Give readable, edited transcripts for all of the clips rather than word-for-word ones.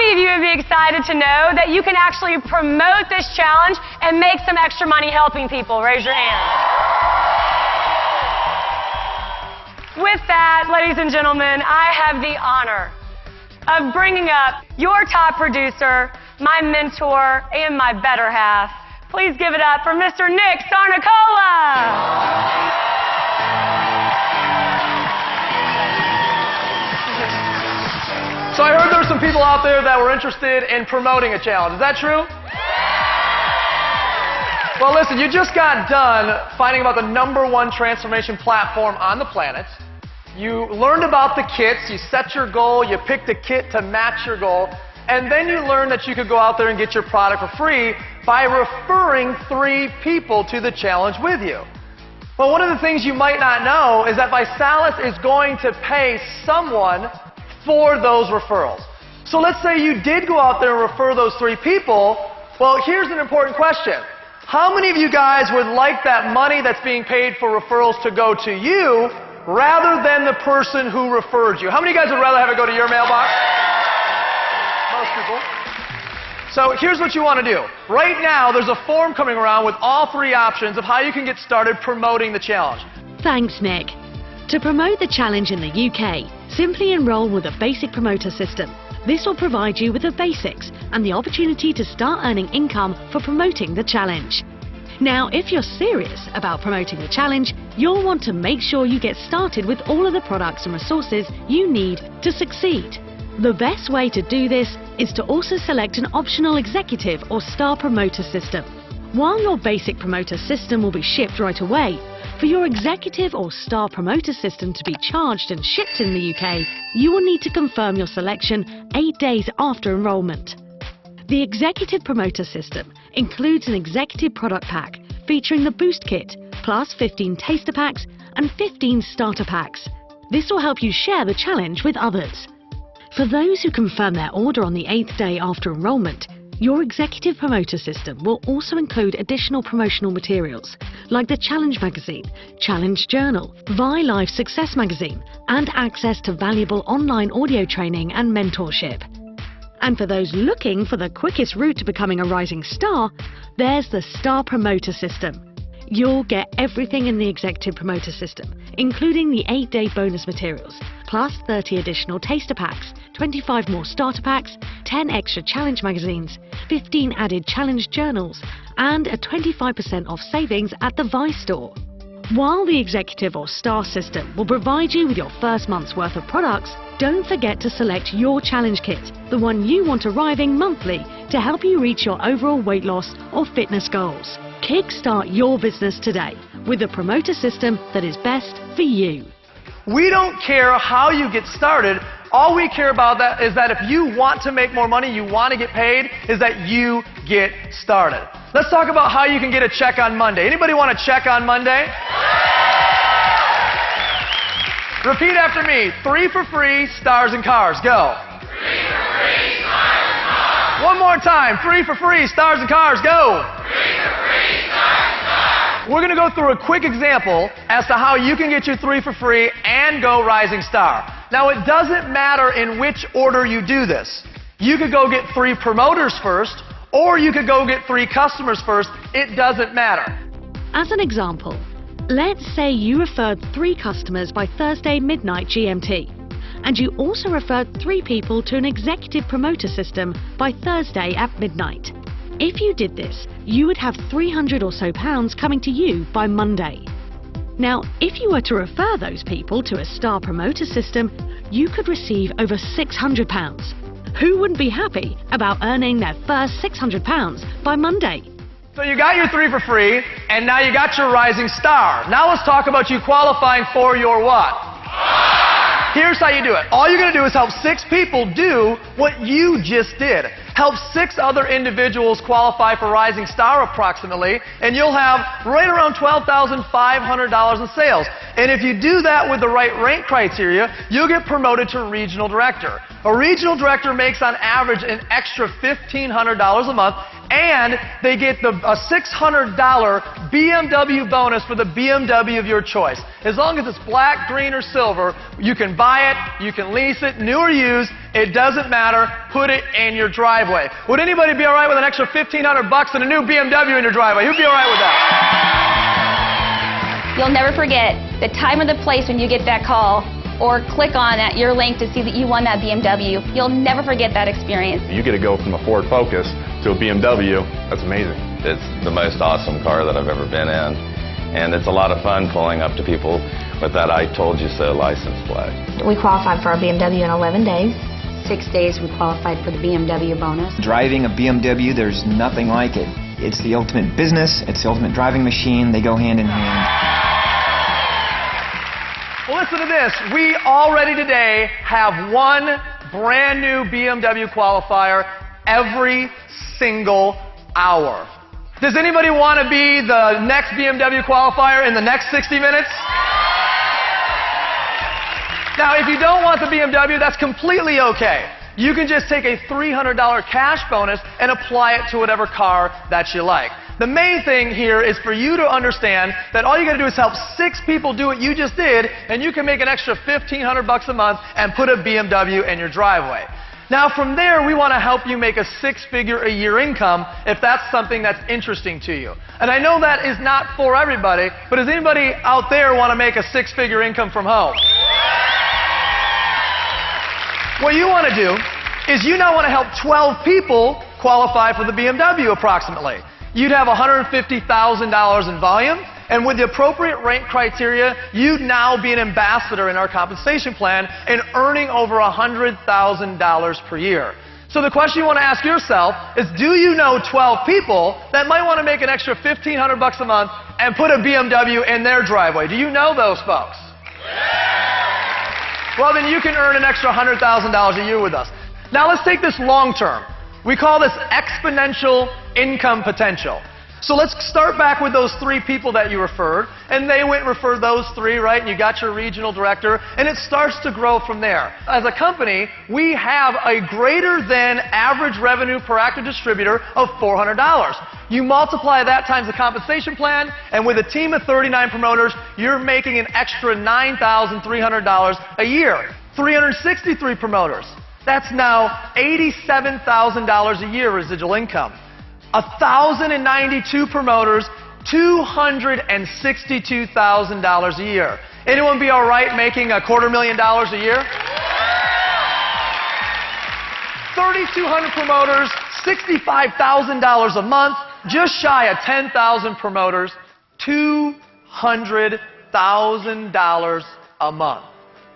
many of you would be excited to know that you can actually promote this challenge and make some extra money helping people? Raise your hand. With that, ladies and gentlemen, I have the honor of bringing up your top producer, my mentor, and my better half. Please give it up for Mr. Nick Sarnicola. So I heard there were some people out there that were interested in promoting a challenge. Is that true? Well, listen, you just got done finding about the #1 transformation platform on the planet. You learned about the kits, you set your goal, you picked a kit to match your goal, and then you learned that you could go out there and get your product for free by referring 3 people to the challenge with you. Well, one of the things you might not know is that ViSalus is going to pay someone for those referrals. So let's say you did go out there and refer those 3 people. Well, here's an important question. How many of you guys would like that money that's being paid for referrals to go to you rather than the person who referred you? How many of you guys would rather have it go to your mailbox? Most people. So here's what you want to do. Right now, there's a form coming around with all 3 options of how you can get started promoting the challenge. Thanks, Nick. To promote the challenge in the UK, simply enroll with a basic promoter system. This will provide you with the basics and the opportunity to start earning income for promoting the challenge. Now, if you're serious about promoting the challenge, you'll want to make sure you get started with all of the products and resources you need to succeed. The best way to do this is to also select an optional executive or star promoter system. While your basic promoter system will be shipped right away, for your executive or star promoter system to be charged and shipped in the UK, you will need to confirm your selection 8 days after enrolment. The executive promoter system includes an executive product pack featuring the Boost Kit, plus 15 taster packs and 15 starter packs. This will help you share the challenge with others. For those who confirm their order on the 8th day after enrolment, your executive promoter system will also include additional promotional materials like the Challenge Magazine, Challenge Journal, ViLife Success Magazine, and access to valuable online audio training and mentorship. And for those looking for the quickest route to becoming a rising star, there's the Star Promoter System. You'll get everything in the executive promoter system, including the 8-day bonus materials, plus 30 additional taster packs, 25 more starter packs, 10 extra challenge magazines, 15 added challenge journals, and a 25% off savings at the Vi store. While the executive or star system will provide you with your first month's worth of products, don't forget to select your challenge kit, the one you want arriving monthly to help you reach your overall weight loss or fitness goals. Kickstart your business today with a promoter system that is best for you. We don't care how you get started. All we care about is that if you want to make more money, you want to get paid, is that you get started. Let's talk about how you can get a check on Monday. Anybody want a check on Monday? Repeat after me. 3 for free, stars and cars. Go. 3 for free, stars and cars. One more time. 3 for free, stars and cars. Go. 3 for free, stars and cars. We're going to go through a quick example as to how you can get your 3 for free and go Rising Star. Now, it doesn't matter in which order you do this. You could go get 3 promoters first, or you could go get 3 customers first. It doesn't matter. As an example, let's say you referred 3 customers by Thursday midnight GMT, and you also referred 3 people to an executive promoter system by Thursday at midnight. If you did this, you would have £300 or so coming to you by Monday. Now, if you were to refer those people to a star promoter system, you could receive over £600. Who wouldn't be happy about earning their first £600 by Monday? So you got your 3 for free, and now you got your Rising Star. Now let's talk about you qualifying for your what? Here's how you do it. All you're going to do is help 6 people do what you just did. Help 6 other individuals qualify for Rising Star approximately, and you'll have right around $12,500 in sales. And if you do that with the right rank criteria, you'll get promoted to regional director. A regional director makes on average an extra $1,500 a month, And they get a $600 BMW bonus for the BMW of your choice. As long as it's black, green, or silver, you can buy it, you can lease it, new or used, it doesn't matter. Put it in your driveway. Would anybody be all right with an extra $1,500 and a new BMW in your driveway? Who'd be all right with that? You'll never forget the time and the place when you get that call or click on your link to see that you won that BMW. You'll never forget that experience. You get to go from a Ford Focus to a BMW. That's amazing. It's the most awesome car that I've ever been in, and it's a lot of fun pulling up to people with that "I told you so" license plate. We qualified for our BMW in 11 days. 6 days we qualified for the BMW bonus. Driving a BMW, there's nothing like it. It's the ultimate business, it's the ultimate driving machine. They go hand in hand. Well, listen to this. We already today have one brand new BMW qualifier every single hour. Does anybody want to be the next BMW qualifier in the next 60 minutes? Now, if you don't want the BMW, that's completely okay. You can just take a $300 cash bonus and apply it to whatever car that you like. The main thing here is for you to understand that all you got to do is help 6 people do what you just did, and you can make an extra $1,500 a month and put a BMW in your driveway. Now, from there, we want to help you make a 6-figure-a-year income if that's something that's interesting to you. And I know that is not for everybody, but does anybody out there want to make a 6-figure income from home? What you want to do is you now want to help 12 people qualify for the BMW approximately. You'd have $150,000 in volume, and with the appropriate rank criteria, you'd now be an ambassador in our compensation plan and earning over $100,000 per year. So the question you want to ask yourself is, do you know 12 people that might want to make an extra $1,500 a month and put a BMW in their driveway? Do you know those folks? Well, then you can earn an extra $100,000 a year with us. Now let's take this long term. We call this exponential income potential. So let's start back with those 3 people that you referred, and they went and referred those 3, right? And you got your regional director, and it starts to grow from there. As a company, we have a greater than average revenue per active distributor of $400. You multiply that times the compensation plan, and with a team of 39 promoters, you're making an extra $9,300 a year. 363 promoters. That's now $87,000 a year residual income. 1,092 promoters, $262,000 a year. Anyone be all right making $250,000 a year? 3,200 promoters, $65,000 a month. Just shy of 10,000 promoters, $200,000 a month.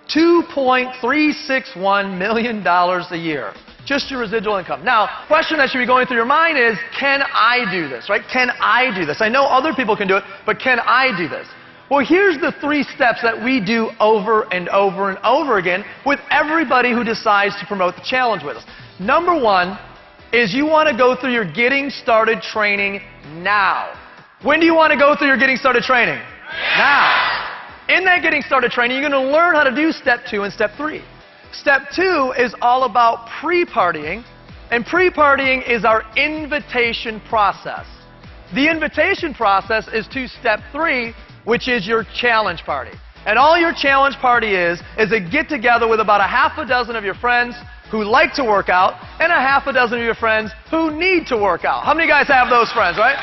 $2.361 million a year. Just your residual income. Now, the question that should be going through your mind is, can I do this, right? Can I do this? I know other people can do it, but can I do this? Well, here's the 3 steps that we do over and over and over again with everybody who decides to promote the challenge with us. Number 1 is you want to go through your Getting Started training now. When do you want to go through your Getting Started training? Now. In that Getting Started training, you're going to learn how to do Step 2 and Step 3. Step 2 is all about pre-partying, and pre-partying is our invitation process. The invitation process is to Step 3, which is your challenge party. And all your challenge party is a get-together with about a half a dozen of your friends who like to work out and a half a dozen of your friends who need to work out. How many guys have those friends, right?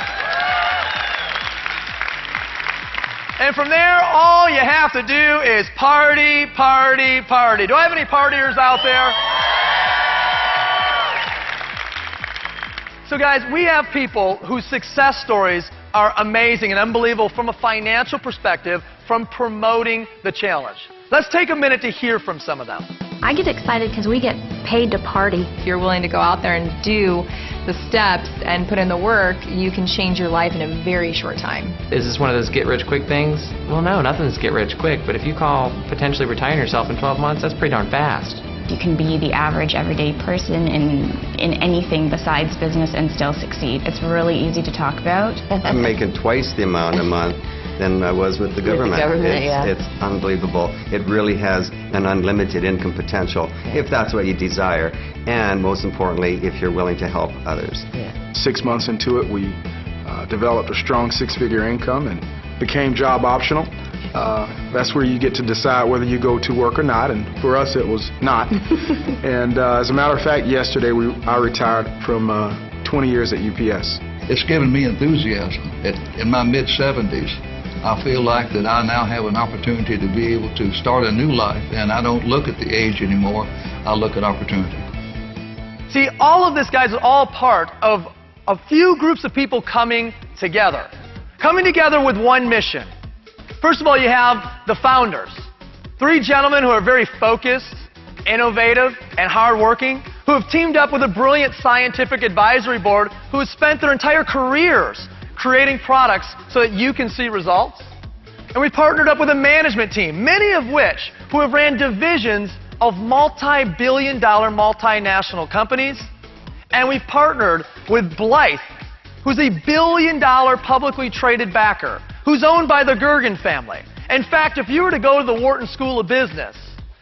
And from there, all you have to do is party, party, party. Do I have any partiers out there? So guys, we have people whose success stories are amazing and unbelievable from a financial perspective from promoting the challenge. Let's take a minute to hear from some of them. I get excited because we get paid to party. If you're willing to go out there and do the steps and put in the work, you can change your life in a very short time. Is this one of those get-rich-quick things? Well, no, nothing's get-rich-quick, but if you call potentially retiring yourself in 12 months, that's pretty darn fast. You can be the average everyday person in anything besides business and still succeed. It's really easy to talk about. I'm making twice the amount a month than I was with the government. It's unbelievable. It really has an unlimited income potential if that's what you desire, and most importantly, if you're willing to help others. 6 months into it, we developed a strong 6-figure income and became job optional. That's where you get to decide whether you go to work or not, and for us it was not. And as a matter of fact, yesterday I retired from 20 years at UPS. It's given me enthusiasm. In my mid-70s, I feel like that I now have an opportunity to be able to start a new life, and I don't look at the age anymore, I look at opportunity. See, all of this, guys, is all part of a few groups of people coming together with one mission. First of all, you have the founders, 3 gentlemen who are very focused, innovative, and hardworking, who have teamed up with a brilliant scientific advisory board who has spent their entire careers creating products so that you can see results. And we partnered up with a management team, many of which who have ran divisions of multi-billion-dollar multinational companies. And we've partnered with Blythe, who's a billion-dollar publicly traded backer, who's owned by the Gergen family. In fact, if you were to go to the Wharton School of Business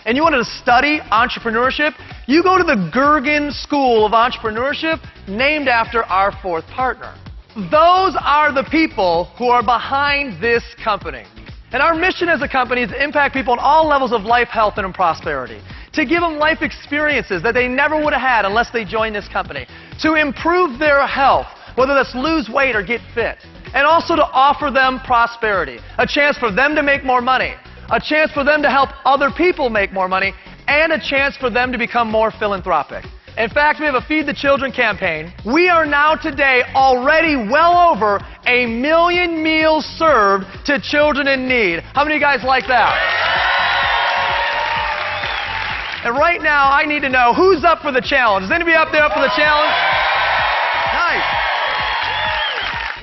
and you wanted to study entrepreneurship, you go to the Gergen School of Entrepreneurship, named after our 4th partner. Those are the people who are behind this company. And our mission as a company is to impact people on all levels of life, health, and prosperity. To give them life experiences that they never would have had unless they joined this company. To improve their health, whether that's lose weight or get fit. And also to offer them prosperity. A chance for them to make more money. A chance for them to help other people make more money. And a chance for them to become more philanthropic. In fact, we have a Feed the Children campaign. We are now today already well over 1 million meals served to children in need. How many of you guys like that? And right now, I need to know who's up for the challenge. Is anybody up there up for the challenge? Nice.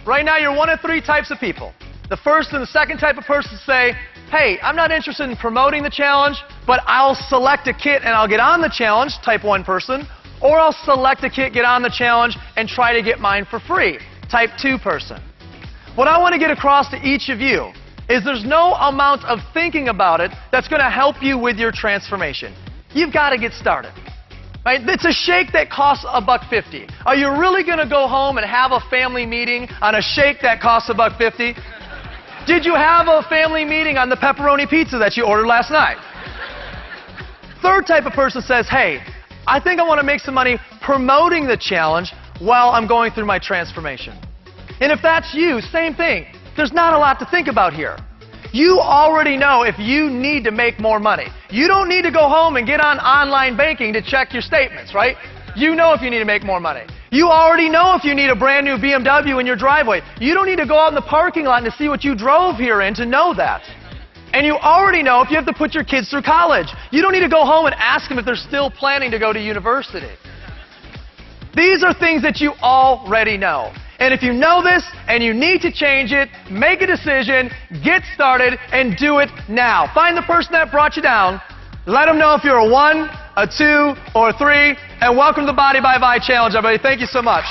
Right now, you're one of 3 types of people. The first and the second type of person say, hey, I'm not interested in promoting the challenge, but I'll select a kit and I'll get on the challenge, type 1 person. Or I'll select a kit, get on the challenge, and try to get mine for free, type 2 person. What I want to get across to each of you is there's no amount of thinking about it that's going to help you with your transformation. You've got to get started. Right? It's a shake that costs $1.50. Are you really going to go home and have a family meeting on a shake that costs $1.50? Did you have a family meeting on the pepperoni pizza that you ordered last night? Third type of person says, hey, I think I want to make some money promoting the challenge while I'm going through my transformation. And if that's you, same thing. There's not a lot to think about here. You already know if you need to make more money. You don't need to go home and get on online banking to check your statements, right? You know if you need to make more money. You already know if you need a brand new BMW in your driveway. You don't need to go out in the parking lot to see what you drove here in to know that. And you already know if you have to put your kids through college. You don't need to go home and ask them if they're still planning to go to university. These are things that you already know. And if you know this and you need to change it, make a decision, get started, and do it now. Find the person that brought you down. Let them know if you're a 1, a 2, or a 3. And welcome to the Body by Vi Challenge, everybody. Thank you so much.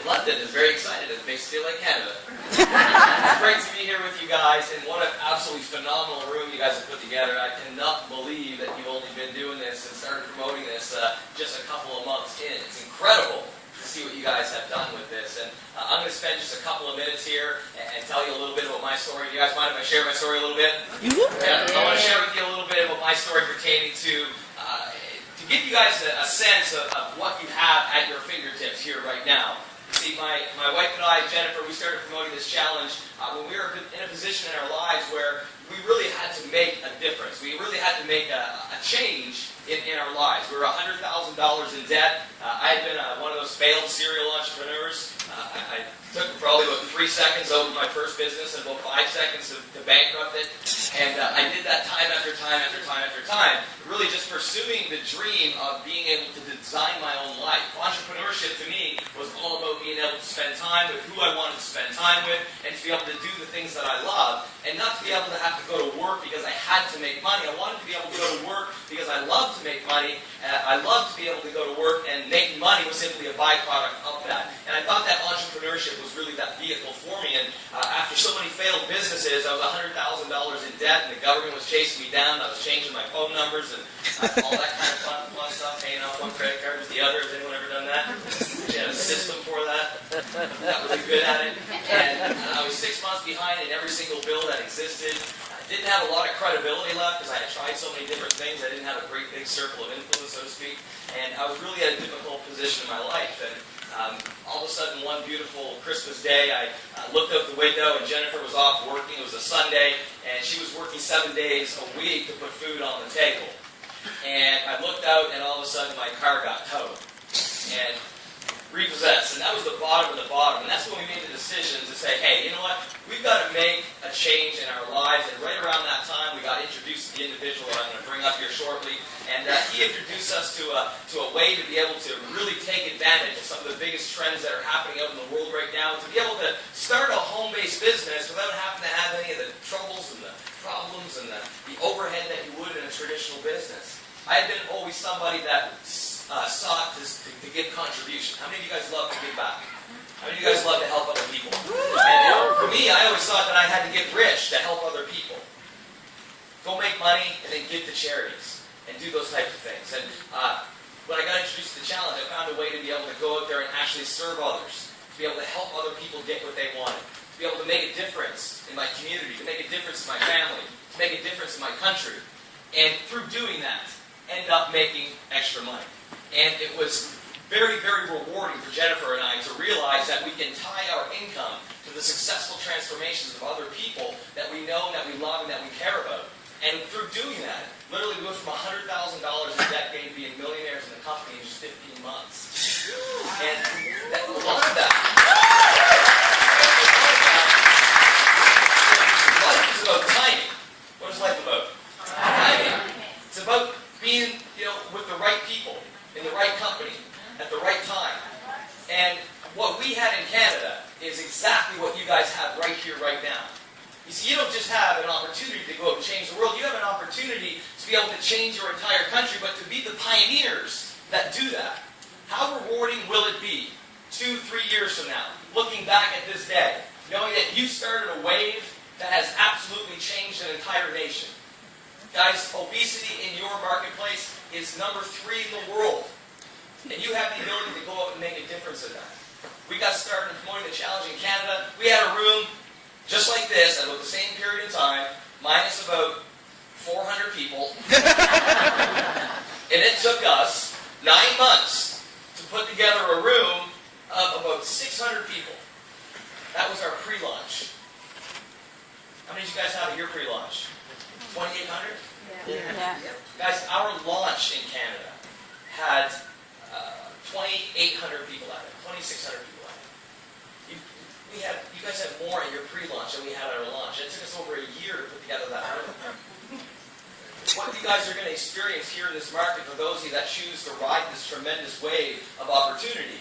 London is very excited. It makes it feel like Canada. It's great to be here with you guys, and what an absolutely phenomenal room you guys have put together. I cannot believe that you've only been doing this and started promoting this just a couple of months in. It's incredible to see what you guys have done with this. And I'm going to spend just a couple of minutes here and tell you a little bit about my story. Do you guys mind if I share my story a little bit? Yeah, I want to share with you a little bit about my story pertaining to give you guys a sense of what you have at your fingertips here right now. See, my wife and I, Jennifer, we started promoting this challenge when we were in a position in our lives where we really those failed serial entrepreneurs. I took probably about 3 seconds to open my first business and about 5 seconds to bankrupt it. And I did that time after time after time after time, really just pursuing the dream of being able to design my own life. Entrepreneurship to me was all about being able to spend time with who I wanted to spend time with and to be able to do the things that I love and not to be able to have to go to work because I had to make money. I wanted to be able to go to work because I love to make money. I love to be able to go to work, and making money was simply a byproduct of that. And I thought that entrepreneurship was really that vehicle for me. And after so many failed businesses, I was $100,000 in debt, and the government was chasing me down. I was changing my phone numbers and all that kind of fun stuff, paying off one credit card with the other. Has anyone ever done that? She had a system for that. Got really good at it. And I was 6 months behind in every single bill that existed. I didn't have a lot of credibility left because I had tried so many different things. I didn't have a great big circle of influence, so to speak. And I was really at a difficult position in my life. And all of a sudden, one beautiful Christmas day, I looked out the window and Jennifer was off working. It was a Sunday, and she was working 7 days a week to put food on the table. And I looked out, and all of a sudden, my car got towed and repossessed. And that was the bottom of the bottom. And that's when we made the decision to say, hey, you know what? We've got to make a change in our lives. And right around that time, we got introduced to the individual that I'm going to bring up here shortly. And he introduced us to a way to be able to really take advantage of some of the biggest trends that are happening out in the world right now. To be able to start a home-based business without having to have any of the troubles and the problems and the overhead that you would in a traditional business. I had been always somebody that sought to give contribution. How many of you guys love to give back? How many of you guys love to help other people? And for me, I always thought that I had to get rich to help other people. Go make money and then give to charities and do those types of things. And when I got introduced to the challenge, I found a way to be able to go out there and actually serve others, to be able to help other people get what they wanted, to be able to make a difference in my community, to make a difference in my family, to make a difference in my country. And through doing that, end up making extra money. And it was very, very rewarding for Jennifer and I to realize that we can tie our income to the successful transformations of other people that we know, that we love, and that we care about. And through doing that, literally we went from $100,000 in debt to being millionaires in the company in just 15 months. And a lot of that. Life is about timing. What is life about? Timing. It's about being, with the right people, in the right company, at the right time. And what we had in Canada is exactly what you guys have right here, right now. You see, you don't just have an opportunity to go out and change the world. You have an opportunity to be able to change your entire country, but to be the pioneers that do that. How rewarding will it be 2-3 years from now, looking back at this day, knowing that you started a wave that has absolutely changed an entire nation? Guys, obesity in your marketplace is number 3 in the world. And you have the ability to go out and make a difference in that. We got started in promoting the challenge in Canada. We had a room just like this at about the same period of time, minus about 400 people. And it took us 9 months to put together a room of about 600 people. That was our pre-launch. How many of you guys have at your pre-launch? 2,800? Yeah. Guys, our launch in Canada had 2,800 people at it, 2,600 people at it. You guys had more at your pre-launch than we had at our launch. It took us over a year to put together that room. What you guys are going to experience here in this market, for those of you that choose to ride this tremendous wave of opportunity,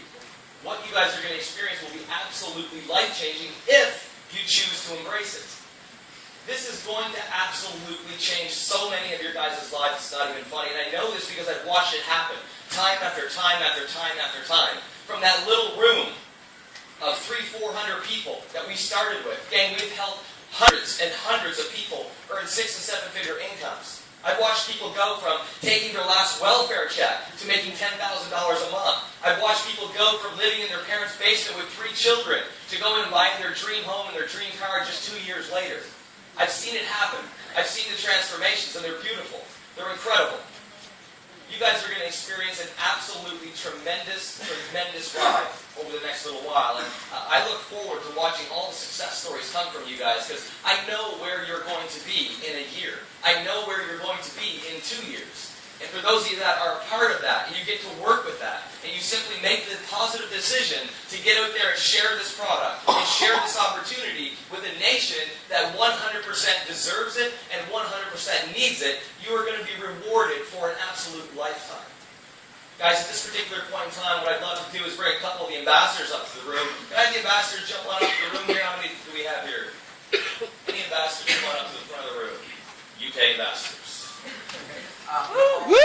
what you guys are going to experience will be absolutely life-changing if you choose to embrace it. This is going to absolutely change so many of your guys' lives. It's not even funny. And I know this because I've watched it happen time after time after time after time. From that little room of 300-400 people that we started with. Gang, we've helped hundreds and hundreds of people earn 6- and 7-figure incomes. I've watched people go from taking their last welfare check to making $10,000 a month. I've watched people go from living in their parents' basement with 3 children to going and buying their dream home and their dream car just 2 years later. I've seen it happen. I've seen the transformations, and they're beautiful. They're incredible. You guys are going to experience an absolutely tremendous, tremendous ride over the next little while. And I look forward to watching all the success stories come from you guys, because I know where you're going to be in a year. I know where you're going to be in 2 years. And for those of you that are a part of that, and you get to work with that, and you simply make the positive decision to get out there and share this product, and share this opportunity with a nation that 100% deserves it and 100% needs it, you are going to be rewarded for an absolute lifetime. Guys, at this particular point in time, what I'd love to do is bring a couple of the ambassadors up to the room. Can I have the ambassadors jump on up to the room here? How many do we have here? Any ambassadors jump on up to the front of the room? UK ambassadors. Woo!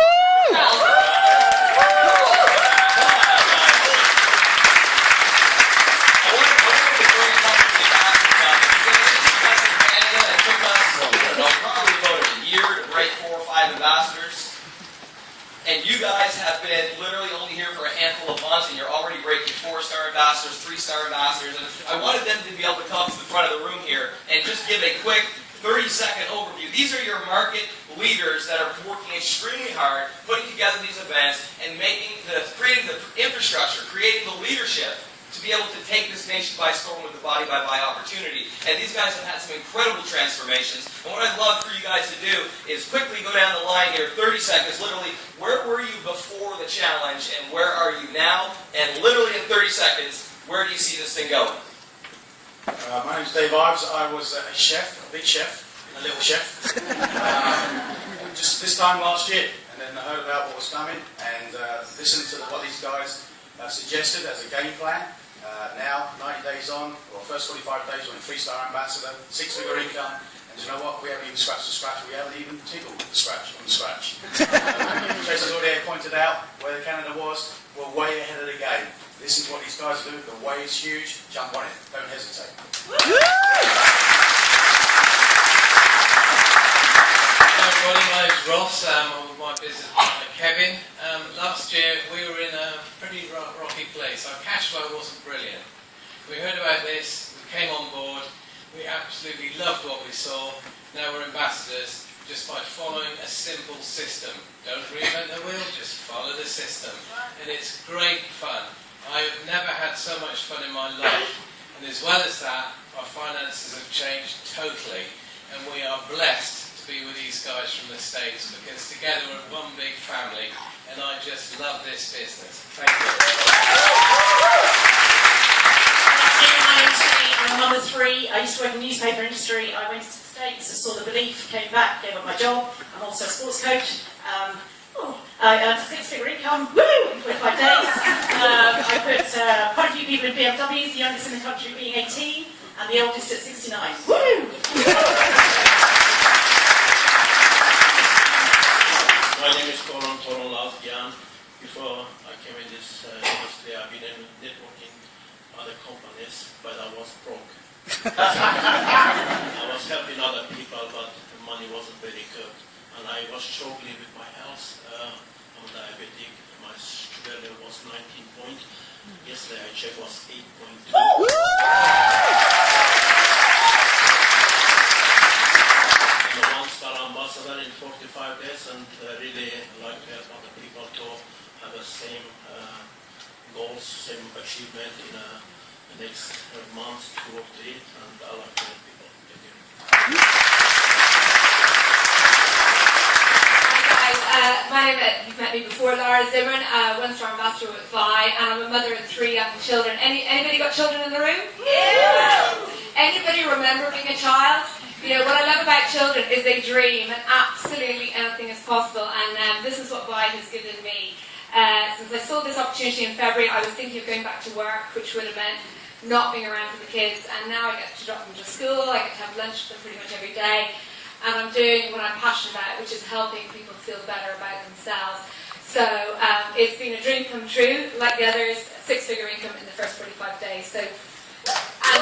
And you guys have been literally only here for a handful of months, and you're already breaking 4-star ambassadors, 3-star ambassadors, and I wanted them to be able to come to the front of the room here and just give a quick 30-second overview. These are your market leaders that are working extremely hard, putting together these events, and creating the infrastructure, creating the leadership to be able to take this nation by storm with the Body by Buy opportunity. And these guys have had some incredible transformations. And what I'd love for you guys to do is quickly go down the line here, 30 seconds, literally, where were you before the challenge and where are you now? And literally in 30 seconds, where do you see this thing going? My name's Dave Ives. I was a chef, a big chef, a little chef, just this time last year. And then I heard about what was coming and listened to what these guys suggested as a game plan. Now, 90 days on, well, first 45 days, we're a 3-star ambassador, 6-figure income, and you know what? We haven't even scratched the scratch. We haven't even tickled the scratch on the scratch. Chase has already pointed out where Canada was. We're way ahead of the game. Listen to what these guys do. The way is huge. Jump on it. Don't hesitate. Hello everybody, my name's Ross. I'm with my business partner Kevin. Last year we were in a pretty rocky place. Our cash flow wasn't brilliant. We heard about this, we came on board, we absolutely loved what we saw. Now we're ambassadors just by following a simple system. Don't reinvent the wheel, just follow the system. And it's great fun. I've never had so much fun in my life. And as well as that, our finances have changed totally. And we are blessed to be with these guys from the States because together we're one big family. And I just love this business. Thank you. My name's Jenny. I'm a mum of 3. I used to work in the newspaper industry. I went to the States, saw the belief, came back, gave up my job. I'm also a sports coach. I earned a 6-figure income, woo, in 45 days. I put quite a few people in BMWs, the youngest in the country being 18, and the oldest at 69. Woo! My name is Toron Lasgian. Before I came in this industry, I've been in networking other companies, but I was broke. I was helping other people, but the money wasn't very good. And I was struggling with my health. I'm diabetic. My sugar level was 19 point. Yesterday I checked was 8.2. I'm a 1-star ambassador in 45 days and really like to help other people to have the same goals, same achievement in the next months, 2 or 3, and I like to help people. Thank you. My name is, you've met me before, Laura Zimmerman, 1-star ambassador with Vi, and I'm a mother of 3 young children. Anybody got children in the room? Yeah! Anybody remember being a child? You know, what I love about children is they dream, and absolutely anything is possible, and this is what Vi has given me. Since I saw this opportunity in February, I was thinking of going back to work, which would have meant not being around for the kids, and now I get to drop them to school, I get to have lunch with them pretty much every day. And I'm doing what I'm passionate about, which is helping people feel better about themselves. So it's been a dream come true. Like the others, 6-figure income in the first 45 days. So, Hi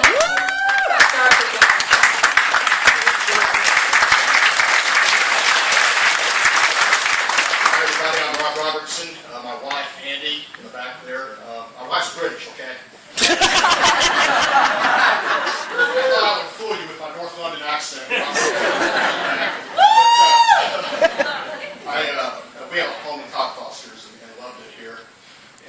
everybody, I'm Rob Robertson. My wife, Andy, in the back there. My wife's British, okay? I thought I would fool you with my North London accent. We have a home in Cockfosters and loved it here.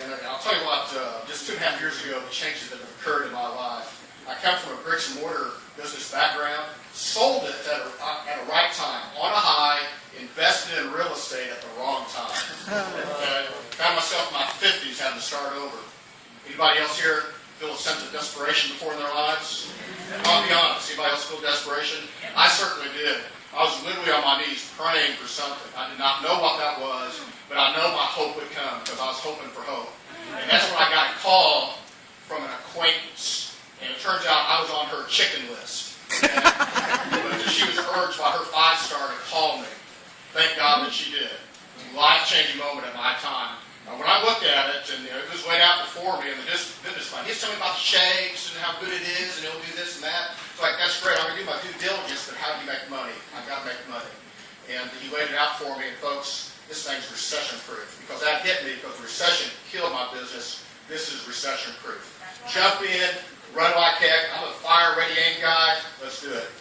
And I'll tell you what, just 2.5 years ago, the changes that have occurred in my life. I come from a bricks and mortar business background, sold it at a right time, on a high, invested in real estate at the wrong time. Found myself in my 50s having to start over. Anybody else here feel a sense of desperation before in their lives? I'll be honest, anybody else feel desperation? I certainly did. I was literally on my knees praying for something. I did not know what that was, but I know my hope would come because I was hoping for hope. And that's when I got a call from an acquaintance. And it turns out I was on her chicken list. And she was urged by her 5-star to call me. Thank God that she did. It was a life-changing moment at my time. When I looked at it, and it was laid out before me in the business plan, he's telling me about the shakes and how good it is, and he'll do this and that. It's like, that's great, I'm going to do my due diligence, but how do you make money? I've got to make money. And he laid it out for me, and folks, this thing's recession-proof. Because that hit me, because recession killed my business. This is recession-proof. Jump in, run like heck. I'm a fire, ready, aim guy. Let's do it.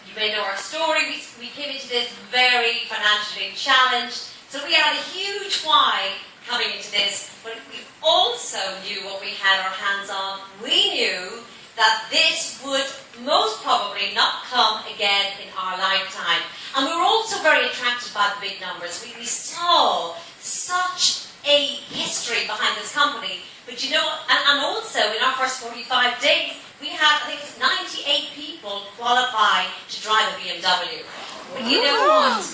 You may know our story. We came into this very financially challenged. So we had a huge why coming into this, but we also knew what we had our hands on. We knew that this would most probably not come again in our lifetime. And we were also very attracted by the big numbers. We saw such a history behind this company. But you know, and also in our first 45 days, we had, I think it's 98 people qualified to drive a BMW. But you know what?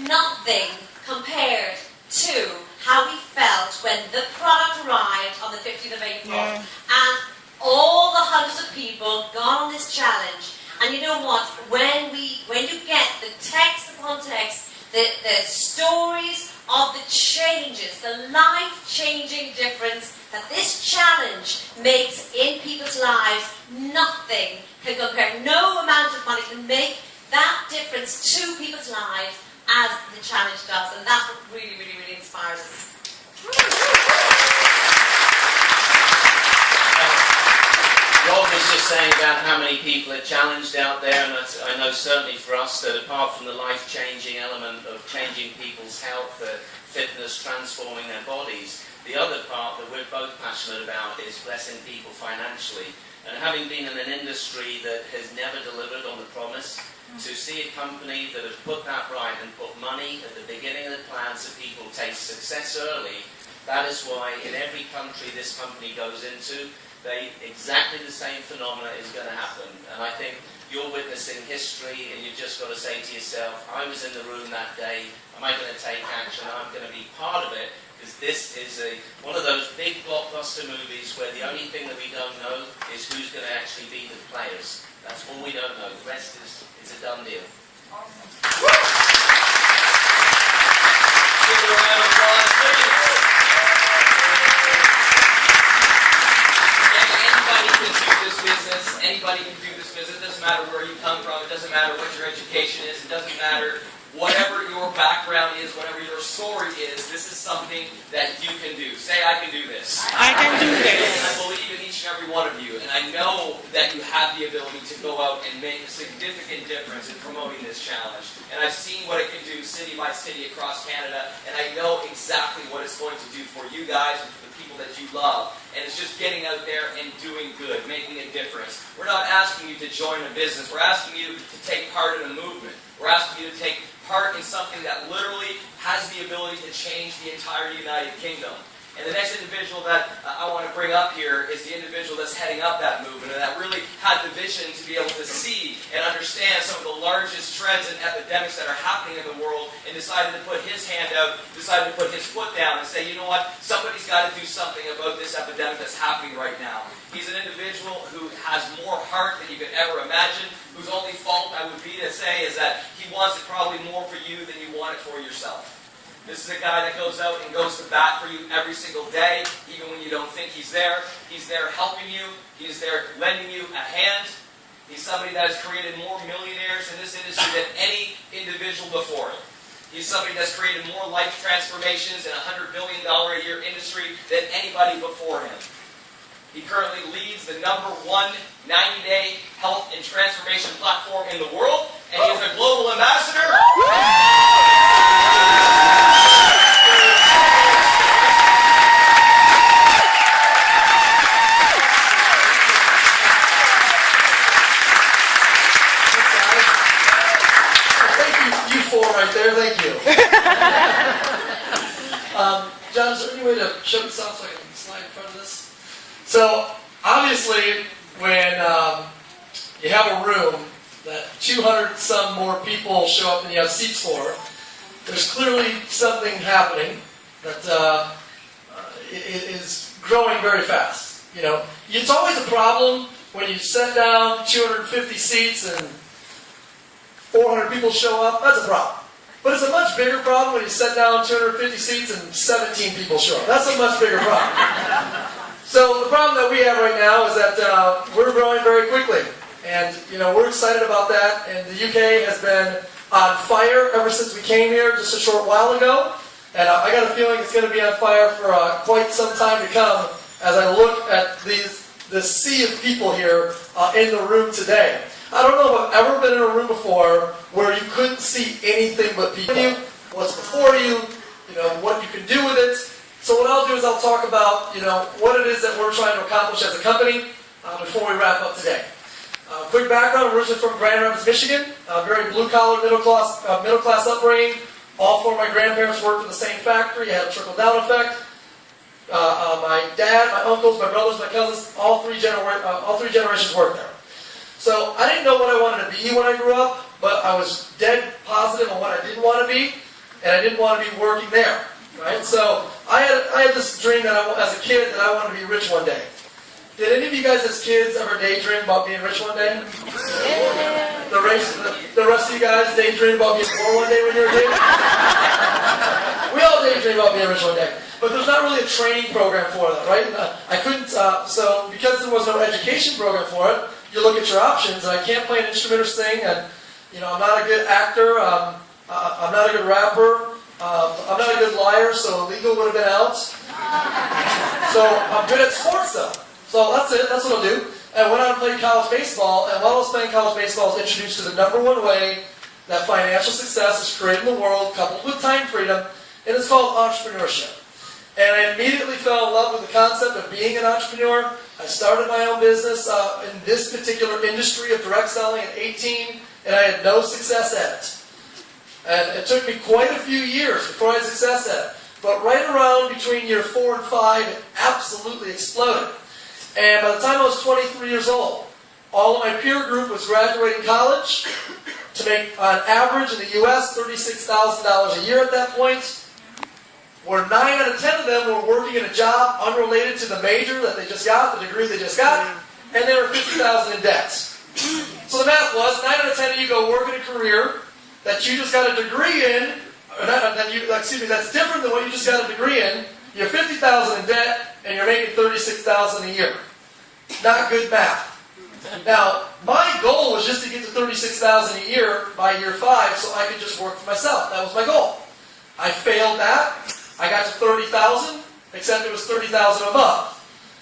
Nothing compared to how we felt when the product arrived on the 15th of April. And all the hundreds of people got on this challenge. And you know what? When you get the text upon text, the stories of the changes, the life-changing difference that this challenge makes in people's lives, nothing can compare. No amount of money can make that difference to people's lives as the challenge does. And that's what really, really, really inspires us. Rob was just saying about how many people are challenged out there, and I know certainly for us that apart from the life-changing element of changing people's health, fitness, transforming their bodies, the other part that we're both passionate about is blessing people financially. And having been in an industry that has never delivered on the promise, to see a company that has put that right and put money at the beginning of the plan so people taste success early, that is why in every country this company goes into, exactly the same phenomena is going to happen. And I think you're witnessing history, and you've just got to say to yourself, I was in the room that day, am I going to take action? I'm going to be part of it, because this is one of those big blockbuster movies where the only thing that we don't know is who's going to actually be the players. That's all we don't know. The rest is a done deal. Awesome. Give it a round of applause, please. Anybody can do this business. Anybody can do this business. It doesn't matter where you come from. It doesn't matter what your education is. It doesn't matter whatever your background is, whatever your story is. This is something that you can do. Say, I can do this. I can do this. And I believe in each and every one of you. And I know that you have the ability to go out and make a significant difference in promoting this challenge. And I've seen what it can do city by city across Canada. And I know exactly what it's going to do for you guys and for the people that you love. And it's just getting out there and doing good, making a difference. We're not asking you to join a business. We're asking you to take part in a movement. We're asking you to take part in something that literally has the ability to change the entire United Kingdom. And the next individual that I want to bring up here is the individual that's heading up that movement and that really had the vision to be able to see and understand some of the largest trends and epidemics that are happening in the world, and decided to put his hand out, decided to put his foot down and say, you know what, somebody's got to do something about this epidemic that's happening right now. He's an individual who has more heart than you could ever imagine, whose only fault I would be to say is that he wants it probably more for you than you want it for yourself. This is a guy that goes out and goes to bat for you every single day, even when you don't think he's there. He's there helping you. He's there lending you a hand. He's somebody that has created more millionaires in this industry than any individual before him. He's somebody that's created more life transformations in a $100 billion a year industry than anybody before him. He currently leads the #1 90-day health and transformation platform in the world, and he is a global ambassador. 4 right there. Thank you. John, is there any way to show this off so I can slide in front of this? So, obviously, when you have a room that 200 some more people show up than you have seats for, there's clearly something happening that is growing very fast. You know, it's always a problem when you set down 250 seats and 400 people show up. That's a problem. But it's a much bigger problem when you set down 250 seats and 17 people show up. That's a much bigger problem. So the problem that we have right now is that we're growing very quickly. And, you know, we're excited about that. And the UK has been on fire ever since we came here just a short while ago. And I got a feeling it's going to be on fire for quite some time to come as I look at the sea of people here in the room today. I don't know if I've ever been in a room before where you couldn't see anything but people. What's before you, you know, what you can do with it. So what I'll do is I'll talk about, you know, what it is that we're trying to accomplish as a company before we wrap up today. Quick background, I'm originally from Grand Rapids, Michigan. Very blue-collar, middle-class upbringing. All 4 of my grandparents worked in the same factory. You had a trickle-down effect. My dad, my uncles, my brothers, my cousins, all three generations worked there. So I didn't know what I wanted to be when I grew up, but I was dead positive on what I didn't want to be, and I didn't want to be working there. Right? So I had this dream that as a kid that I wanted to be rich one day. Did any of you guys as kids ever daydream about being rich one day? Yeah. The rest of you guys daydream about being poor one day when you were a kid? We all daydream about being rich one day. But there's not really a training program for that, right? I couldn't, so because there was no education program for it, you look at your options, and I can't play an instrument or sing, and, you know, I'm not a good actor, I'm not a good rapper, I'm not a good liar, so illegal would have been out. So I'm good at sports, though. So that's it, that's what I'll do. And I went out and played college baseball, and while I was playing college baseball, I was introduced to the #1 way that financial success is created in the world, coupled with time freedom, and it's called entrepreneurship. And I immediately fell in love with the concept of being an entrepreneur. I started my own business in this particular industry of direct selling at 18, and I had no success at it. And it took me quite a few years before I had success at it. But right around between year 4 and 5, it absolutely exploded. And by the time I was 23 years old, all of my peer group was graduating college to make, on average in the U.S., $36,000 a year at that point. Where 9 out of 10 of them were working in a job unrelated to the major that they just got, the degree they just got, and they were $50,000 in debt. So the math was, 9 out of 10 of you go work in a career that you just got a degree in, that's different than what you just got a degree in. You're $50,000 in debt, and you're making $36,000 a year. Not good math. Now, my goal was just to get to $36,000 a year by year 5 so I could just work for myself. That was my goal. I failed that. I got to $30,000, except it was $30,000 a month.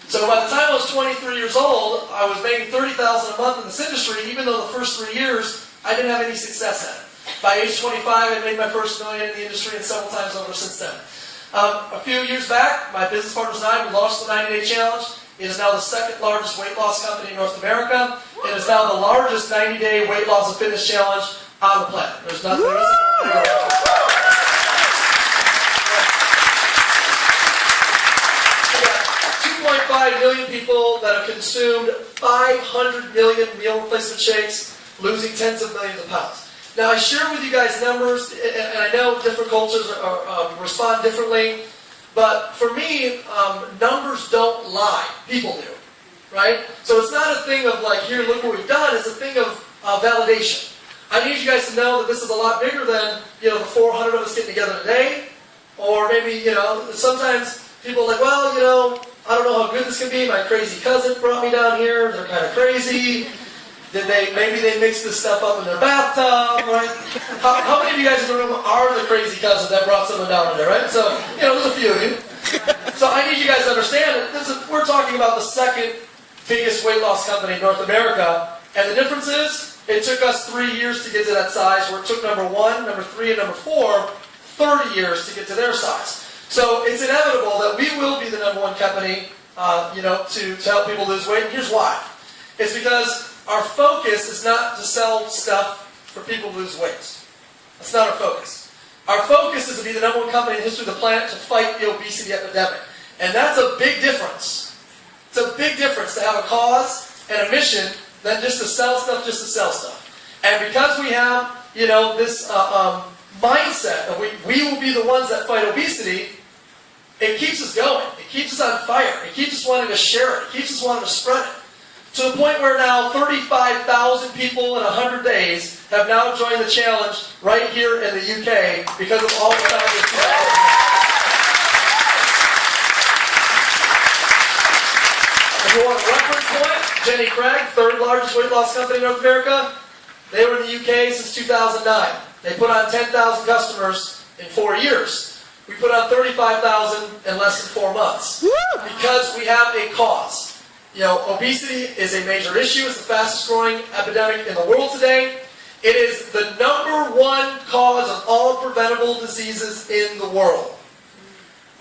So by the time I was 23 years old, I was making $30,000 a month in this industry, even though the first 3 years, I didn't have any success at it. By age 25, I made my first million in the industry, and several times over since then. A few years back, my business partners and I, we launched the 90-Day Challenge. It is now the 2nd largest weight loss company in North America. It is now the largest 90-day weight loss and fitness challenge on the planet. There's nothing else. 2.5 million people that have consumed 500 million meal replacement shakes, losing tens of millions of pounds. Now, I share with you guys numbers, and I know different cultures respond differently, but for me, numbers don't lie. People do, right? So it's not a thing of like, here, look what we've done. It's a thing of validation. I need you guys to know that this is a lot bigger than, you know, the 400 of us getting together today, or maybe, you know, sometimes people are like, well, you know, I don't know how good this can be. My crazy cousin brought me down here. They're kind of crazy. Maybe they mixed this stuff up in their bathtub, right? How many of you guys in the room are the crazy cousin that brought someone down in there, right? So, you know, there's a few of you. So I need you guys to understand that we're talking about the 2nd biggest weight loss company in North America. And the difference is, it took us 3 years to get to that size, where it took number 1, number 3, and number 4 30 years to get to their size. So it's inevitable that we will be the #1 company, you know, to help people lose weight. And here's why. It's because our focus is not to sell stuff for people to lose weight. That's not our focus. Our focus is to be the #1 company in the history of the planet to fight the obesity epidemic. And that's a big difference. It's a big difference to have a cause and a mission than just to sell stuff, just to sell stuff. And because we have, this mindset of we will be the ones that fight obesity, it keeps us going. It keeps us on fire. It keeps us wanting to share it. It keeps us wanting to spread it. To the point where now 35,000 people in 100 days have now joined the challenge right here in the UK because of all the founders. If you want a reference point, Jenny Craig, 3rd largest weight loss company in North America, they were in the UK since 2009. They put on 10,000 customers in 4 years. We put on 35,000 in less than 4 months. Because we have a cause. Obesity is a major issue. It's the fastest growing epidemic in the world today. It is the #1 cause of all preventable diseases in the world.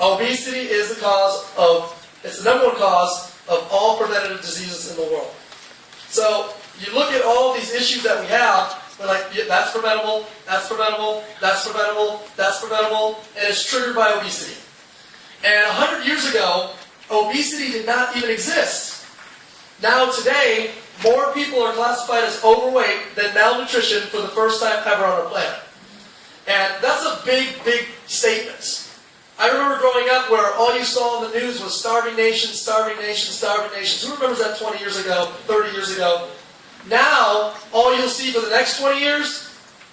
Obesity is it's the #1 cause of all preventative diseases in the world. So you look at all these issues that we have, we're like, yeah, that's preventable, that's preventable, that's preventable, that's preventable, and it's triggered by obesity. And 100 years ago, obesity did not even exist. Now today, more people are classified as overweight than malnutrition for the first time ever on our planet. And that's a big, big statement. I remember growing up where all you saw in the news was starving nations, starving nations, starving nations. Who remembers that 20 years ago, 30 years ago? Now, all you'll see for the next 20 years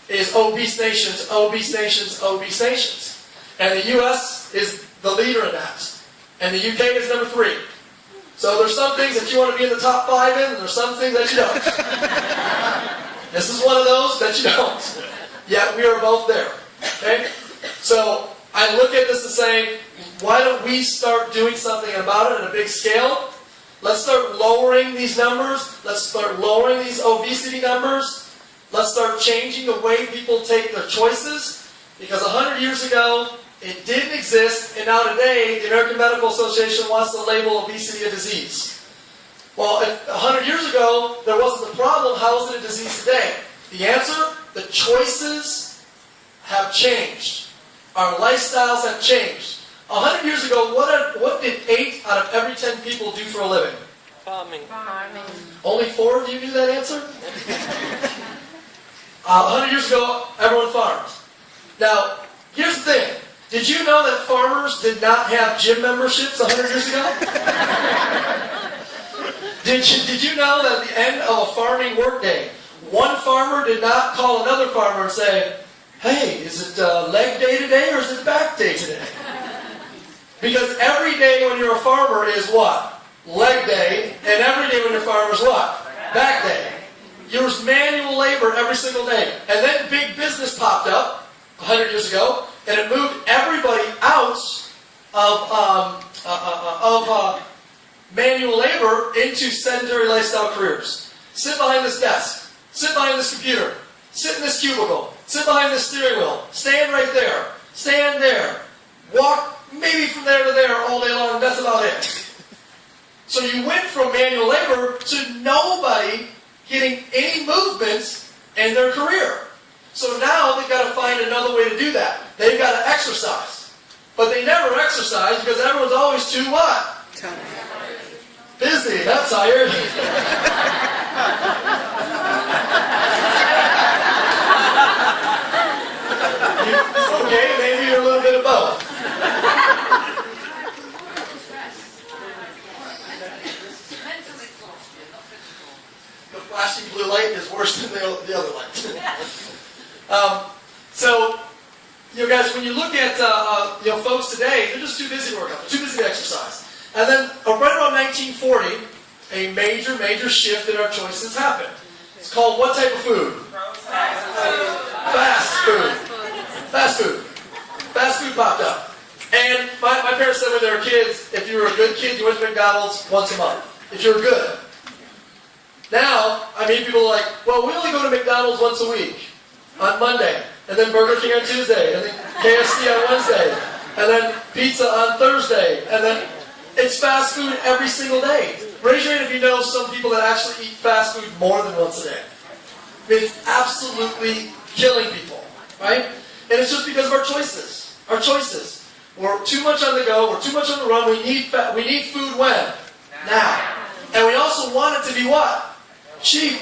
is obese nations, obese nations, obese nations. And the U.S. is the leader in that. And the UK is number 3. So there's some things that you want to be in the top 5 in, and there's some things that you don't. This is one of those that you don't. Yet we are both there. Okay? So I look at this and say, why don't we start doing something about it at a big scale? Let's start lowering these numbers. Let's start lowering these obesity numbers. Let's start changing the way people take their choices. Because 100 years ago, it didn't exist, and now today, the American Medical Association wants to label obesity a disease. Well, if 100 years ago, there wasn't a problem, how is it a disease today? The answer? The choices have changed. Our lifestyles have changed. 100 years ago, what did 8 out of every 10 people do for a living? Farming. Only 4 of you knew that answer? 100 years ago, everyone farmed. Now, here's the thing. Did you know that farmers did not have gym memberships 100 years ago? Did you know that at the end of a farming workday, one farmer did not call another farmer and say, hey, is it leg day today or is it back day today? Because every day when you're a farmer is what? Leg day. And every day when you're a farmer is what? Back day. There's manual labor every single day. And then big business popped up 100 years ago, and it moved everybody out of manual labor into sedentary lifestyle careers. Sit behind this desk. Sit behind this computer. Sit in this cubicle. Sit behind this steering wheel. Stand right there. Stand there. Walk maybe from there to there all day long. That's about it. So you went from manual labor to nobody getting any movement in their career. So now they've got to find another way to do that. They've got to exercise. But they never exercise because everyone's always too what? Busy, not tired. Okay, maybe you're a little bit of both. The flashing blue light is worse than the other light. So, guys, when you look at folks today, they're just too busy to work out, too busy to exercise. And then, right around 1940, a major shift in our choices happened. It's called what type of food? Fast food. Fast food. Fast food popped up. And my parents said when they were kids, if you were a good kid, you went to McDonald's once a month. If you were good. Now, I mean, people are like, well, we only go to McDonald's once a week. On Monday, and then Burger King on Tuesday, and then KFC on Wednesday, and then pizza on Thursday, and then it's fast food every single day. Raise your hand if you know some people that actually eat fast food more than once a day. I mean, it's absolutely killing people. right? And it's just because of our choices. Our choices. We're too much on the go. We're too much on the run. We need food when? Now. And we also want it to be what? Cheap.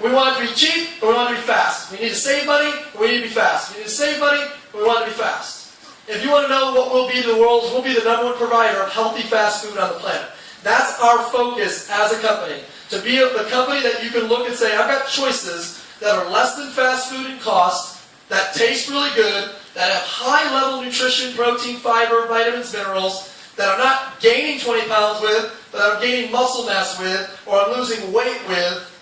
We want it to be cheap, and we want it to be fast. We need to save money, and we need to be fast. We need to save money, and we want it to be fast. If you want to know what we'll be to the world, we'll be the #1 provider of healthy fast food on the planet. That's our focus as a company. To be the company that you can look and say, I've got choices that are less than fast food in cost, that taste really good, that have high-level nutrition, protein, fiber, vitamins, minerals, that I'm not gaining 20 pounds with, but I'm gaining muscle mass with, or I'm losing weight with.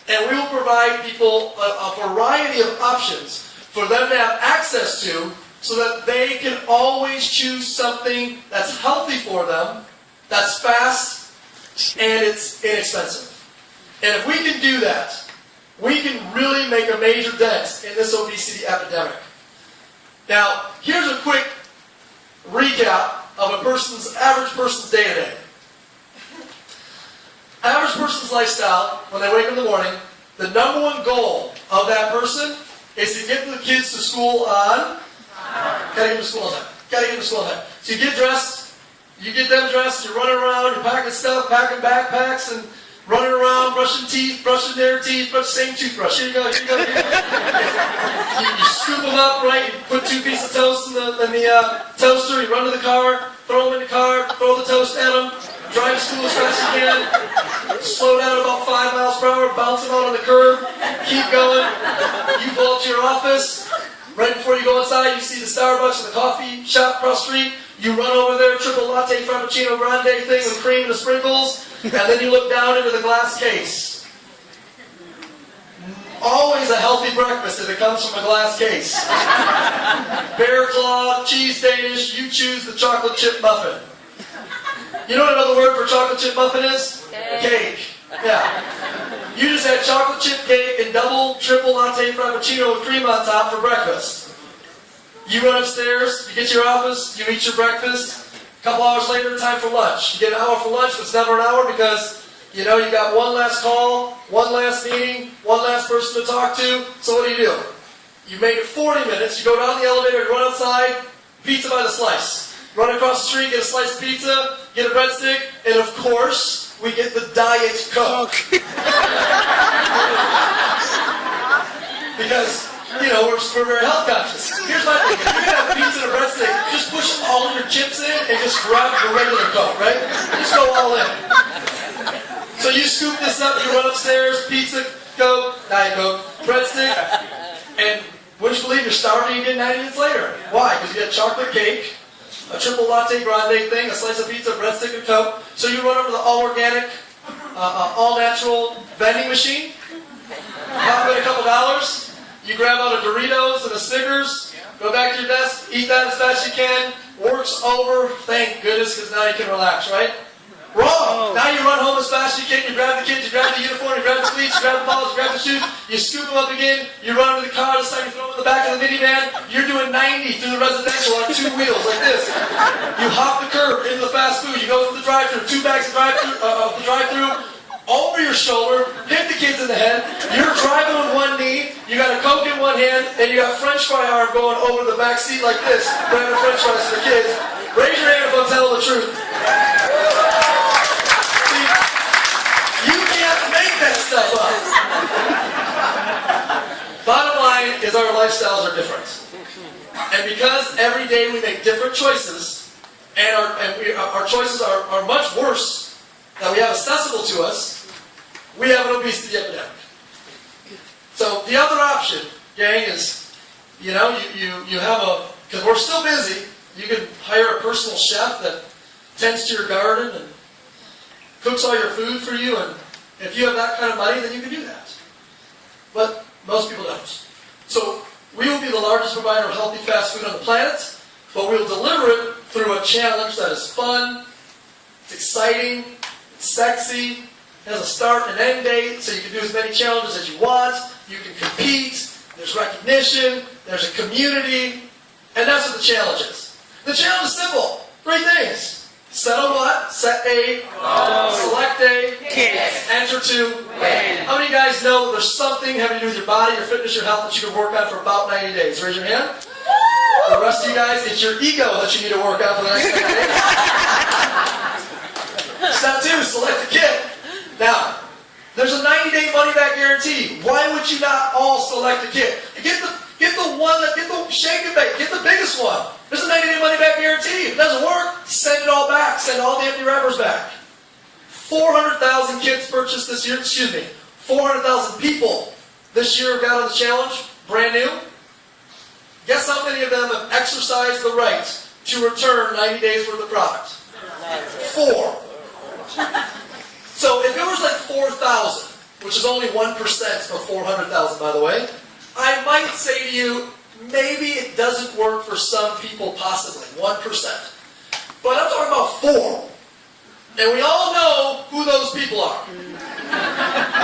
And we will provide people a variety of options for them to have access to so that they can always choose something that's healthy for them, that's fast, and it's inexpensive. And if we can do that, we can really make a major dent in this obesity epidemic. Now, here's a quick recap of average person's day-to-day. Average person's lifestyle, when they wake up in the morning, the #1 goal of that person is to get the kids to school on... Gotta get them to school on time. Gotta get them to school on time. So you get dressed, you get them dressed, you're running around, you're packing stuff, packing backpacks, and running around, brushing teeth, brushing their teeth, brush the same toothbrush. Here you go, here you go, here you go. You scoop them up, right? You put 2 pieces of toast in the toaster, you run to the car, throw them in the car, throw the toast at them, drive to school as fast as you can, slow down about 5 miles per hour, bounce them out on the curb, keep going. You pull up to your office, right before you go inside, you see the Starbucks and the coffee shop across the street, you run over there, triple latte frappuccino grande thing with cream and the sprinkles, and then you look down into the glass case. Always a healthy breakfast if it comes from a glass case. Bear claw, cheese Danish, you choose the chocolate chip muffin. You know what another word for chocolate chip muffin is? Cake. Yeah. You just had chocolate chip cake and double, triple latte frappuccino with cream on top for breakfast. You run upstairs, you get to your office, you eat your breakfast. A couple hours later, time for lunch. You get an hour for lunch, but it's never an hour because, you know, you got one last call, one last meeting, one last person to talk to. So what do? You make it 40 minutes, you go down the elevator, you run outside, pizza by the slice. Run across the street, get a slice of pizza, get a breadstick, and of course, we get the Diet Coke. Because, you know, we're very health conscious. Here's my thing. If you're going to have pizza and a breadstick, just push all of your chips in and just grab the regular Coke, right? Just go all in. So you scoop this up, you run upstairs, pizza, Coke, Diet Coke, breadstick, and wouldn't you believe you're starving again 90 minutes later? Why? Because you got chocolate cake, a triple latte grande thing, a slice of pizza, breadstick, and Coke. So you run over to the all-organic, all-natural vending machine, pop in a couple dollars, you grab out a Doritos and a Snickers, go back to your desk, eat that as fast as you can, work's over, thank goodness, because now you can relax, right? Wrong! Now you run home as fast as you can, you grab the kids, you grab the uniform, you grab the cleats, you grab the balls, you grab the shoes, you scoop them up again, you run into the car, this time you throw them in the back of the minivan, you're doing 90 through the residential on 2 wheels like this. You hop the curb into the fast food, you go through the drive-thru, 2 bags of the drive-thru, over your shoulder, hit the kids in the head, you're driving with one knee, you got a Coke in one hand, and you got French fry arm going over the back seat like this, grabbing French fries for the kids. Raise your hand if I'm telling the truth. See, you can't make that stuff up. Bottom line is our lifestyles are different. And because every day we make different choices, and our choices are much worse that we have accessible to us, we have an obesity epidemic. So the other option, gang, is, you know, you have because we're still busy, you can hire a personal chef that tends to your garden and cooks all your food for you, and if you have that kind of money, then you can do that. But most people don't. So we will be the largest provider of healthy fast food on the planet, but we will deliver it through a challenge that is fun, it's exciting, sexy, has a start and end date, so you can do as many challenges as you want, you can compete, there's recognition, there's a community, and that's what the challenge is. The challenge is simple, 3 things. Set a what? Set a, select a, enter to, How many guys know there's something having to do with your body, your fitness, your health that you can work on for about 90 days? Raise your hand. The rest of you guys, it's your ego that you need to work on for the next 90 days. Step 2, select a kit. Now, there's a 90-day money-back guarantee. Why would you not all select a kit? Get the one that, get the shake and bake, get the biggest one. There's a 90-day money-back guarantee. If it doesn't work, send it all back. Send all the empty wrappers back. 400,000 kits purchased this year, 400,000 people this year have got on the challenge, brand new. Guess how many of them have exercised the right to return 90 days worth of product? 4. So if it was like 4,000, which is only 1% of 400,000 by the way, I might say to you, maybe it doesn't work for some people, possibly, 1%. But I'm talking about 4. And we all know who those people are.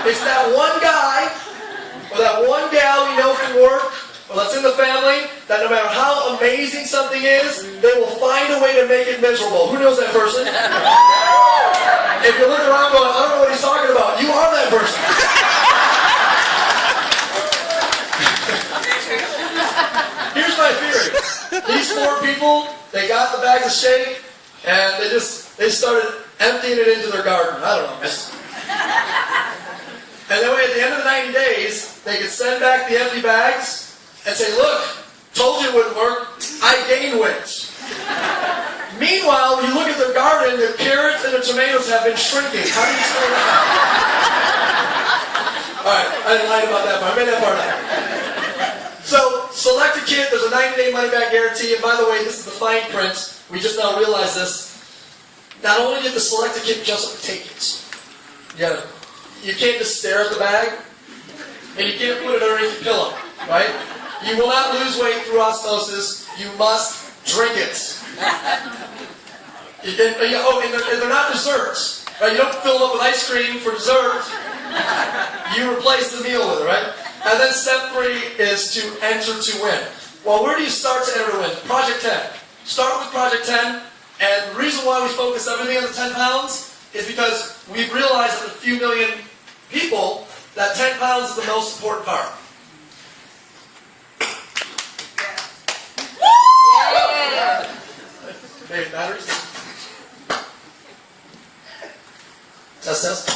It's that one guy, or that one gal we know from work, or that's in the family, that no matter how amazing something is, they will find a way to make it miserable. Who knows that person? If you look around going, I don't know what he's talking about, you are that person. Here's my theory. These 4 people, they got the bag of shake, and they started emptying it into their garden. I don't know. And then at the end of the 90 days, they could send back the empty bags and say, look, told you it wouldn't work. I gained weight. Meanwhile, when you look at their garden, their carrots and their tomatoes have been shrinking. How do you explain that? All right, I didn't lie about that part. I made that part up. So, select a kit. There's a 90-day money-back guarantee. And by the way, this is the fine print. We just now realized this. Not only did the select a kit just take it. You can't just stare at the bag, and you can't put it underneath your pillow, right? You will not lose weight through osmosis. You must drink it. And they're not desserts, right? You don't fill them up with ice cream for dessert. You replace the meal with it, right? And then step 3 is to enter to win. Well, where do you start to enter to win? Project 10. Start with Project 10. And the reason why we focus everything on the 10 pounds is because we've realized that a few million people, that 10 pounds is the most important part. Yeah. Maybe batteries? Test.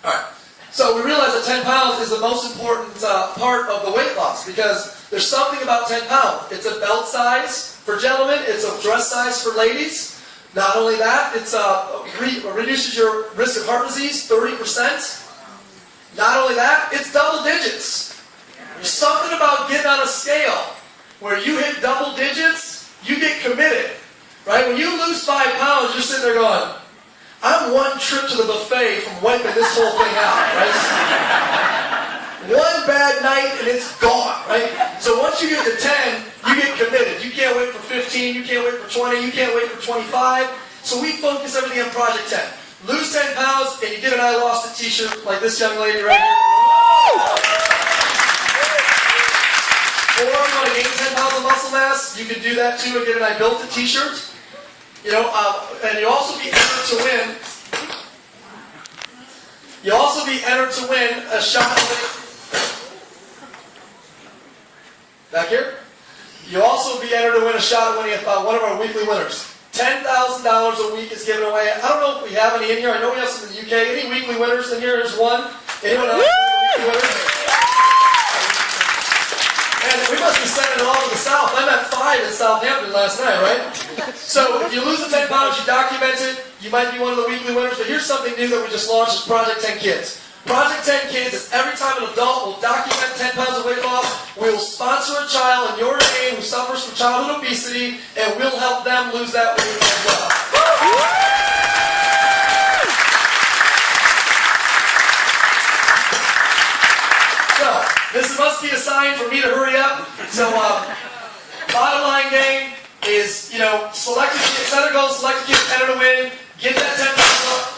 Alright. So we realize that 10 pounds is the most important part of the weight loss because there's something about 10 pounds. It's a belt size for gentlemen. It's a dress size for ladies. Not only that, it reduces your risk of heart disease 30%. Not only that, it's double digits. There's something about getting on a scale where you hit double digits, you get committed. Right? When you lose 5 pounds, you're sitting there going, I'm one trip to the buffet from wiping this whole thing out, right? One bad night and it's gone, right? So once you get to 10, you get committed. You can't wait for 15, you can't wait for 20, you can't wait for 25. So we focus everything on Project 10. Lose 10 pounds and you get an I Lost It t-shirt like this young lady right here. Or if you want to gain 10 pounds of muscle mass, you can do that too and get an I Built It t-shirt. And you also be entered to win. You also be entered to win a shot back here. You also be entered to win a shot at winning one of our weekly winners. $10,000 a week is given away. I don't know if we have any in here. I know we have some in the UK. Any weekly winners in here? There's one. Anyone else? Weekly winners? And we must be sending it all to the South. I'm at 5 in Southampton last night, right? So if you lose the 10 pounds, you document it. You might be one of the weekly winners. But here's something new that we just launched: is Project 10 Kids. Project 10 Kids is every time an adult will document 10 pounds of weight loss, we will sponsor a child in your name who suffers from childhood obesity, and we'll help them lose that weight as well. So, this must be a sign for me to hurry up. So, bottom line, gang, is, select a kid, set a goal, select a kid, enter to win, get that 10 pounds up.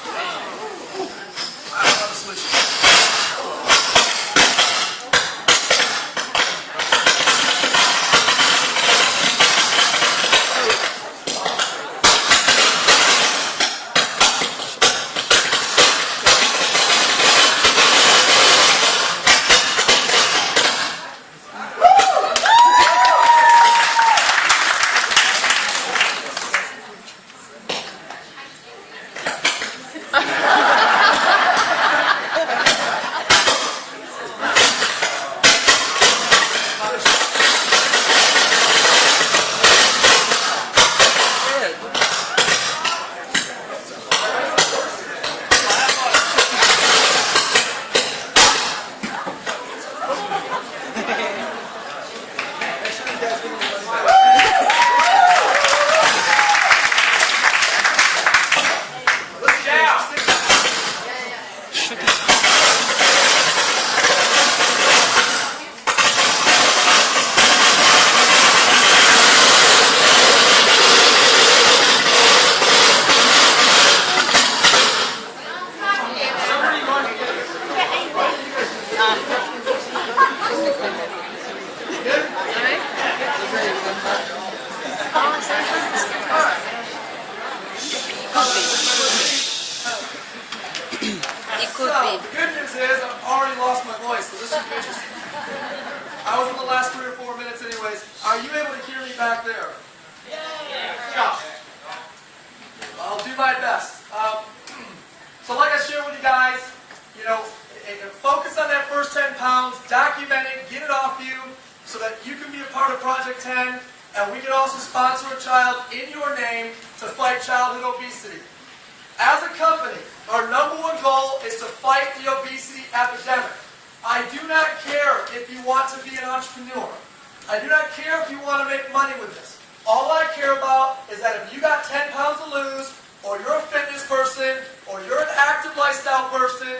The good news is I've already lost my voice, so this should be interesting. I was in the last 3 or 4 minutes anyways. Are you able to hear me back there? Yeah. I'll do my best. So like I shared with you guys, you know, focus on that first 10 pounds, document it, get it off you so that you can be a part of Project 10, and we can also sponsor a child in your name to fight childhood obesity. As a company, our #1 goal is to fight the obesity epidemic. I do not care if you want to be an entrepreneur. I do not care if you want to make money with this. All I care about is that if you got 10 pounds to lose, or you're a fitness person, or you're an active lifestyle person,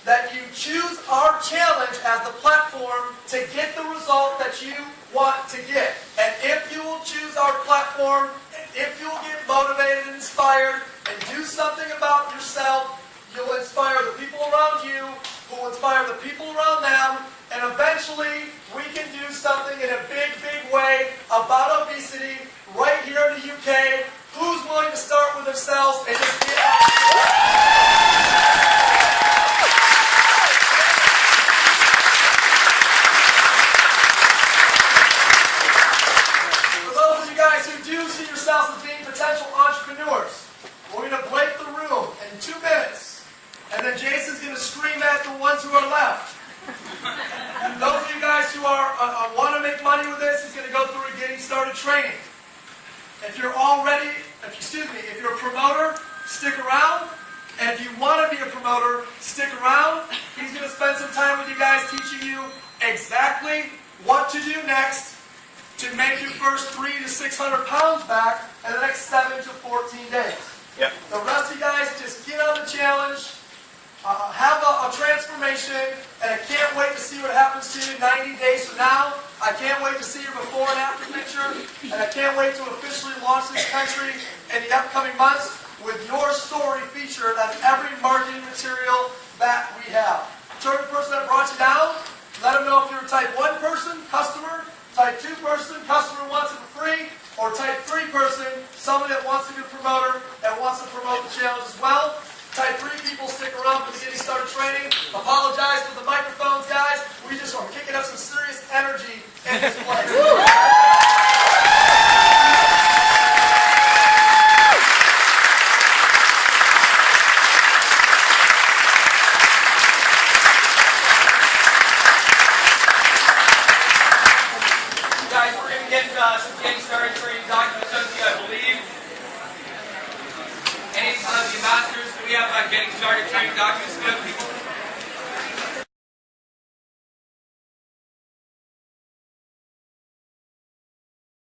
that you choose our challenge as the platform to get the result that you want to get. And if you will choose our platform, and if you will get motivated and inspired, and do something about yourself, you'll inspire the people around you, who will inspire the people around them, and eventually we can do something in a big, big way about obesity right here in the UK. Who's willing to start with themselves and just get out? For those of you guys who do see yourselves as being potential entrepreneurs, we're going to break the room in 2 minutes, and then Jason's going to scream at the ones who are left. Those of you guys who want to make money with this, he's going to go through a getting started training. If you're already, if you're a promoter, stick around. And if you want to be a promoter, stick around. He's going to spend some time with you guys teaching you exactly what to do next to make your first 300 to 600 pounds back in the next 7 to 14 days. Yep. The rest of you guys just get on the challenge, have a transformation, and I can't wait to see what happens to you 90 days from now. I can't wait to see your before and after picture, and I can't wait to officially launch this country in the upcoming months with your story featured on every marketing material that we have. Target person that brought you down, let them know if you're a type 1 person, customer, type 2 person, customer wants it for free, or type 3 person, somebody that wants to be a promoter and wants to promote the challenge as well. Type 3 people stick around for the getting started training. Apologize for the microphones, guys. We just are kicking up some serious energy in this place. Guys, we're going to get some getting started training documents out to you, I believe. Any of the ambassadors, do we have getting started training documents to give people?